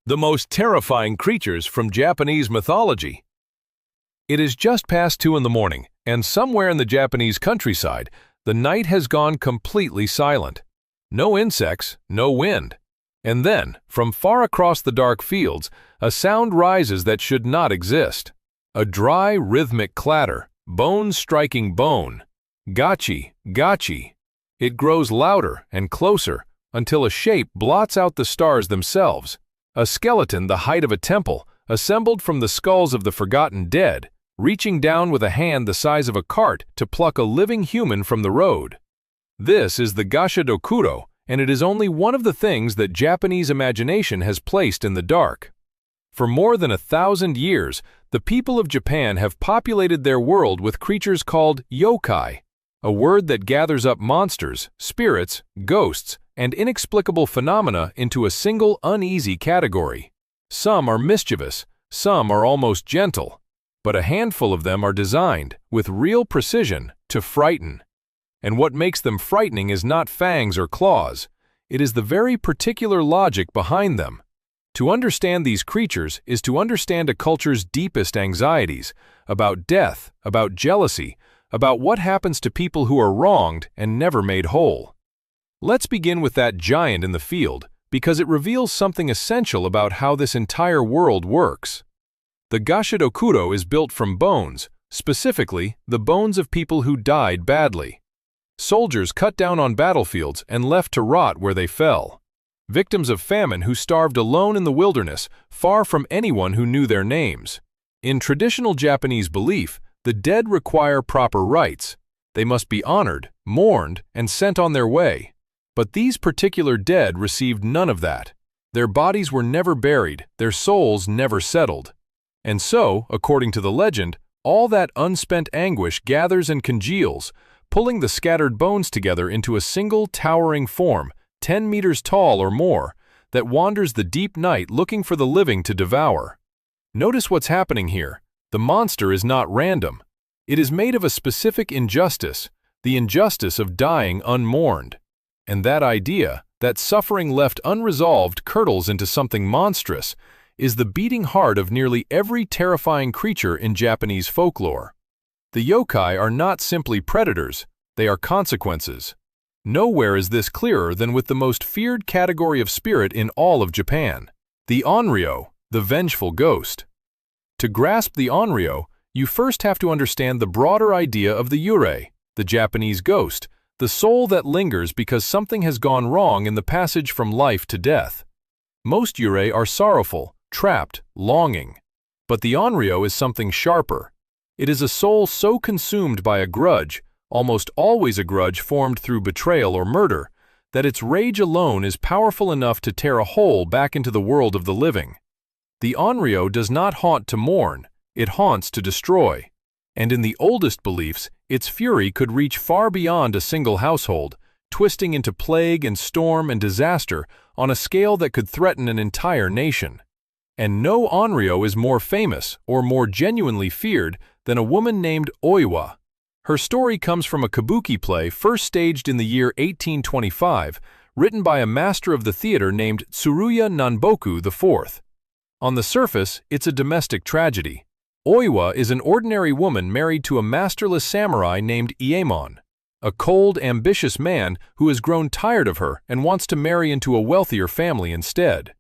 The most terrifying creatures from Japanese mythology. It is just past 2 in the morning, and somewhere in the Japanese countryside, the night has gone completely silent. No insects, no wind. And then, from far across the dark fields, a sound rises that should not exist. A dry, rhythmic clatter, bone striking bone. Gachi, gachi. It grows louder and closer, until a shape blots out the stars themselves. A skeleton the height of a temple, assembled from the skulls of the forgotten dead, reaching down with a hand the size of a cart to pluck a living human from the road. This is the Gashadokuro, and it is only one of the things that Japanese imagination has placed in the dark. For more than 1,000 years, the people of Japan have populated their world with creatures called yokai, a word that gathers up monsters, spirits, ghosts, and inexplicable phenomena into a single uneasy category. Some are mischievous, some are almost gentle, but a handful of them are designed, with real precision, to frighten. And what makes them frightening is not fangs or claws, it is the very particular logic behind them. To understand these creatures is to understand a culture's deepest anxieties, about death, about jealousy, about what happens to people who are wronged and never made whole. Let's begin with that giant in the field, because it reveals something essential about how this entire world works. The Gashadokuro is built from bones, specifically the bones of people who died badly. Soldiers cut down on battlefields and left to rot where they fell. Victims of famine who starved alone in the wilderness, far from anyone who knew their names. In traditional Japanese belief, the dead require proper rites. They must be honored, mourned, and sent on their way. But these particular dead received none of that. Their bodies were never buried, their souls never settled. And so, according to the legend, all that unspent anguish gathers and congeals, pulling the scattered bones together into a single towering form, 10 meters tall or more, that wanders the deep night looking for the living to devour. Notice what's happening here. The monster is not random. It is made of a specific injustice, the injustice of dying unmourned. And that idea, that suffering left unresolved curdles into something monstrous, is the beating heart of nearly every terrifying creature in Japanese folklore. The yokai are not simply predators, they are consequences. Nowhere is this clearer than with the most feared category of spirit in all of Japan, the onryo, the vengeful ghost. To grasp the onryo, you first have to understand the broader idea of the yurei, the Japanese ghost, the soul that lingers because something has gone wrong in the passage from life to death. Most yurei are sorrowful, trapped, longing. But the onryo is something sharper. It is a soul so consumed by a grudge, almost always a grudge formed through betrayal or murder, that its rage alone is powerful enough to tear a hole back into the world of the living. The onryo does not haunt to mourn, it haunts to destroy. And in the oldest beliefs, its fury could reach far beyond a single household, twisting into plague and storm and disaster on a scale that could threaten an entire nation. And no onryo is more famous or more genuinely feared than a woman named Oiwa. Her story comes from a kabuki play first staged in the year 1825, written by a master of the theater named Tsuruya Nanboku IV. On the surface, it's a domestic tragedy. Oiwa is an ordinary woman married to a masterless samurai named Iemon, a cold, ambitious man who has grown tired of her and wants to marry into a wealthier family instead.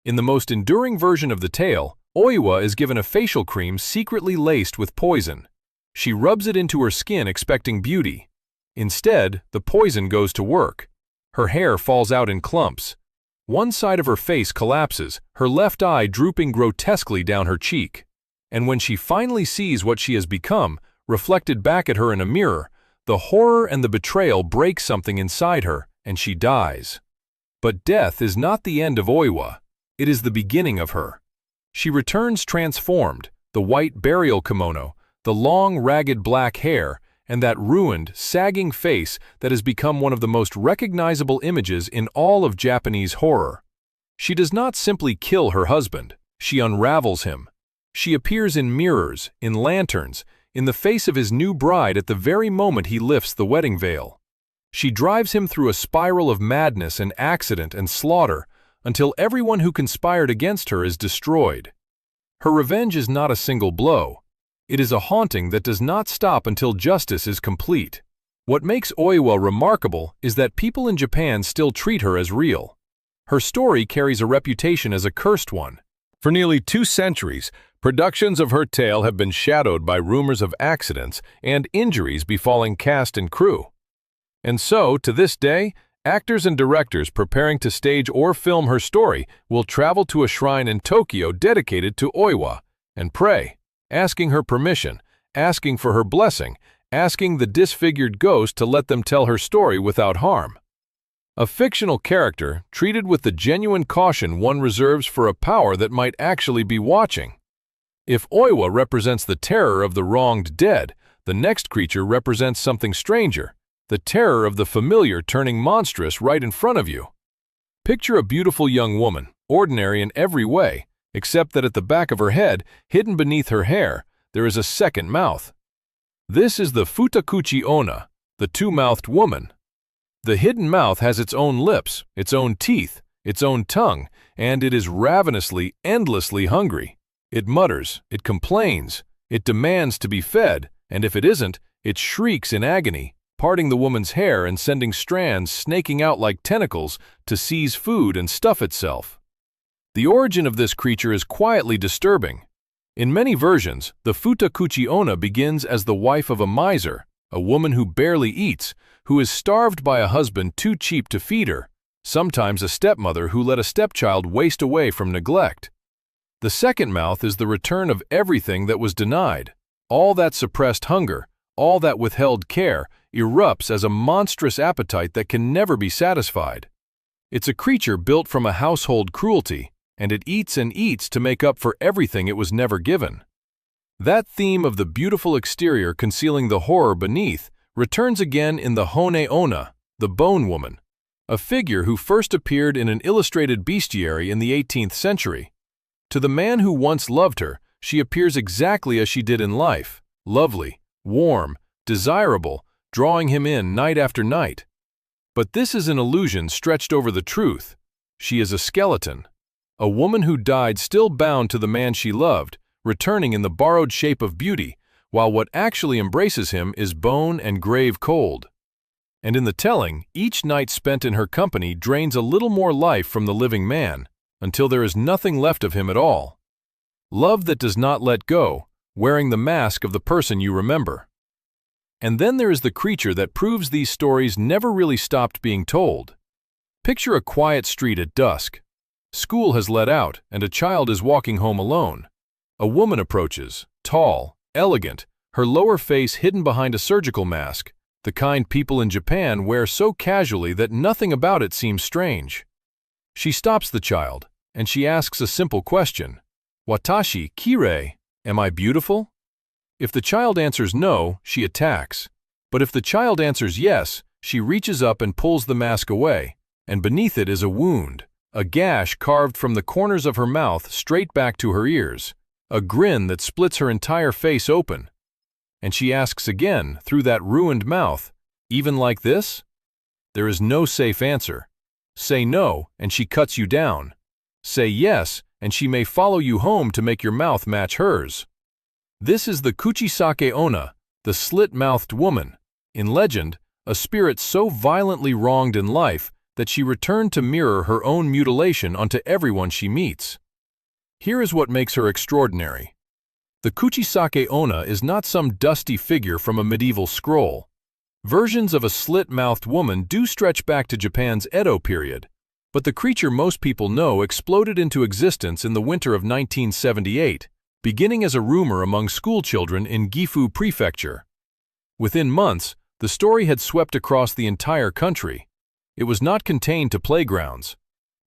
In the most enduring version of the tale, Oiwa is given a facial cream secretly laced with poison. She rubs it into her skin expecting beauty. Instead, the poison goes to work. Her hair falls out in clumps. One side of her face collapses, her left eye drooping grotesquely down her cheek. And when she finally sees what she has become, reflected back at her in a mirror, the horror and the betrayal break something inside her, and she dies. But death is not the end of Oiwa. It is the beginning of her. She returns transformed, the white burial kimono, the long, ragged black hair, and that ruined, sagging face that has become one of the most recognizable images in all of Japanese horror. She does not simply kill her husband, she unravels him. She appears in mirrors, in lanterns, in the face of his new bride at the very moment he lifts the wedding veil. She drives him through a spiral of madness and accident and slaughter, until everyone who conspired against her is destroyed. Her revenge is not a single blow. It is a haunting that does not stop until justice is complete. What makes Oiwa remarkable is that people in Japan still treat her as real. Her story carries a reputation as a cursed one. For nearly 2 centuries, productions of her tale have been shadowed by rumors of accidents and injuries befalling cast and crew. And so, to this day, actors and directors preparing to stage or film her story will travel to a shrine in Tokyo dedicated to Oiwa and pray, asking her permission, asking for her blessing, asking the disfigured ghost to let them tell her story without harm. A fictional character treated with the genuine caution one reserves for a power that might actually be watching. If Oiwa represents the terror of the wronged dead, the next creature represents something stranger, the terror of the familiar turning monstrous right in front of you. Picture a beautiful young woman, ordinary in every way, except that at the back of her head, hidden beneath her hair, there is a second mouth. This is the Futakuchi Onna, the two-mouthed woman. The hidden mouth has its own lips, its own teeth, its own tongue, and it is ravenously, endlessly hungry. It mutters, it complains, it demands to be fed, and if it isn't, it shrieks in agony, parting the woman's hair and sending strands snaking out like tentacles to seize food and stuff itself. The origin of this creature is quietly disturbing. In many versions, the Futakuchi Onna begins as the wife of a miser, a woman who barely eats, who is starved by a husband too cheap to feed her, sometimes a stepmother who let a stepchild waste away from neglect. The second mouth is the return of everything that was denied. All that suppressed hunger, all that withheld care, erupts as a monstrous appetite that can never be satisfied. It's a creature built from a household cruelty, and it eats and eats to make up for everything it was never given. That theme of the beautiful exterior concealing the horror beneath returns again in the Hone Onna, the Bone Woman, a figure who first appeared in an illustrated bestiary in the 18th century. To the man who once loved her, she appears exactly as she did in life, lovely, warm, desirable, drawing him in night after night. But this is an illusion stretched over the truth. She is a skeleton. A woman who died still bound to the man she loved, returning in the borrowed shape of beauty, while what actually embraces him is bone and grave cold. And in the telling, each night spent in her company drains a little more life from the living man, until there is nothing left of him at all. Love that does not let go, wearing the mask of the person you remember. And then there is the creature that proves these stories never really stopped being told. Picture a quiet street at dusk. School has let out, and a child is walking home alone. A woman approaches, tall, elegant, her lower face hidden behind a surgical mask, the kind people in Japan wear so casually that nothing about it seems strange. She stops the child, and she asks a simple question. Watashi kirei, am I beautiful? If the child answers no, she attacks. But if the child answers yes, she reaches up and pulls the mask away, and beneath it is a wound, a gash carved from the corners of her mouth straight back to her ears, a grin that splits her entire face open. And she asks again, through that ruined mouth, even like this? There is no safe answer. Say no, and she cuts you down. Say yes, and she may follow you home to make your mouth match hers. This is the Kuchisake Onna, the slit-mouthed woman, in legend, a spirit so violently wronged in life that she returned to mirror her own mutilation onto everyone she meets. Here is what makes her extraordinary. The Kuchisake Onna is not some dusty figure from a medieval scroll. Versions of a slit-mouthed woman do stretch back to Japan's Edo period, but the creature most people know exploded into existence in the winter of 1978, beginning as a rumor among schoolchildren in Gifu Prefecture. Within months, the story had swept across the entire country. It was not contained to playgrounds.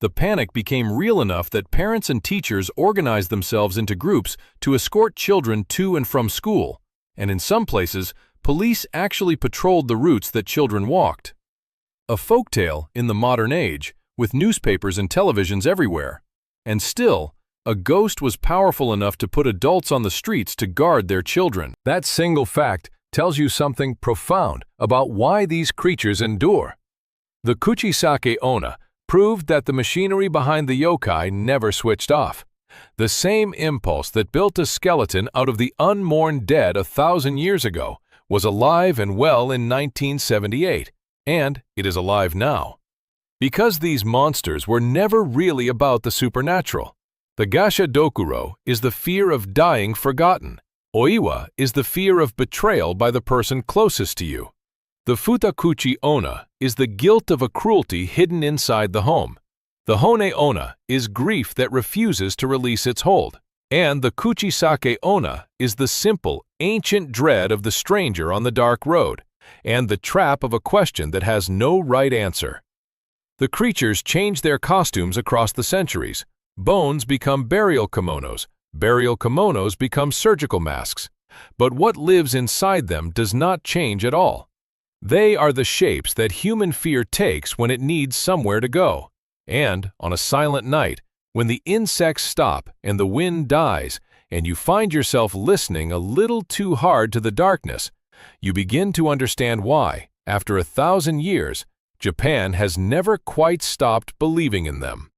The panic became real enough that parents and teachers organized themselves into groups to escort children to and from school, and in some places, police actually patrolled the routes that children walked. A folktale in the modern age, with newspapers and televisions everywhere. And still, a ghost was powerful enough to put adults on the streets to guard their children. That single fact tells you something profound about why these creatures endure. The Kuchisake Onna, proved that the machinery behind the yokai never switched off. The same impulse that built a skeleton out of the unmourned dead 1,000 years ago was alive and well in 1978, and it is alive now. Because these monsters were never really about the supernatural. The Gasha Dokuro is the fear of dying forgotten. Oiwa is the fear of betrayal by the person closest to you. The Futakuchi Onna is the guilt of a cruelty hidden inside the home. The Hone Onna is grief that refuses to release its hold. And the Kuchisake Onna is the simple, ancient dread of the stranger on the dark road, and the trap of a question that has no right answer. The creatures change their costumes across the centuries. Bones become burial kimonos become surgical masks. But what lives inside them does not change at all. They are the shapes that human fear takes when it needs somewhere to go. And on a silent night, when the insects stop and the wind dies, and you find yourself listening a little too hard to the darkness, you begin to understand why, after 1,000 years, Japan has never quite stopped believing in them.